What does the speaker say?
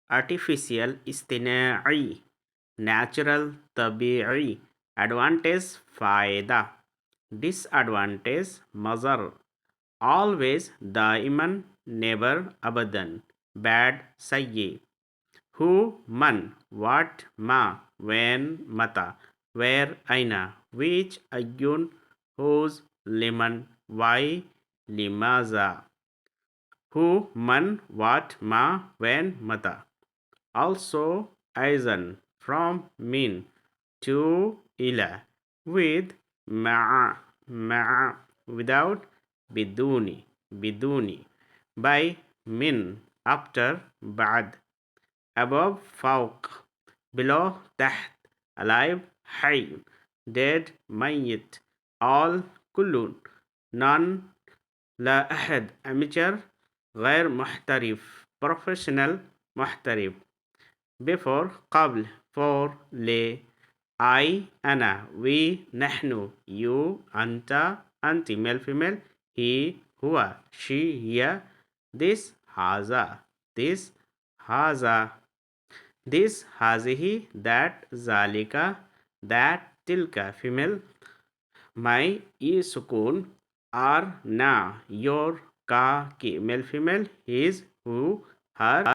artificial istinai, natural tabi'i. Advantage फायदा, disadvantage Mazhar, always daiman, never abadan, bad sayyi. Who, man, what, ma, when, mata, where, aina, which, ayun, whose, liman, why, limaza. Who, man, what, ma, when, mata. Also, aizan, from, min, to, ila, with, ma'a, without, biduni, by, min, after, ba'd, above, fawq, below, taht, alive, hayy, dead, mayyit, all, kullun, none, لا أحد, amateur, غير محترف, professional, محترف. Before, قبل, for, لي, I, أنا, we, نحن, you, أنت, أنت, male, female, he, هو, she, هي, this, هذا, this, هذا, this, هذه, that, ذلك, that, تلك, female, my, e, sukun, are, na, your, ka, ki, male, female, his, who, her,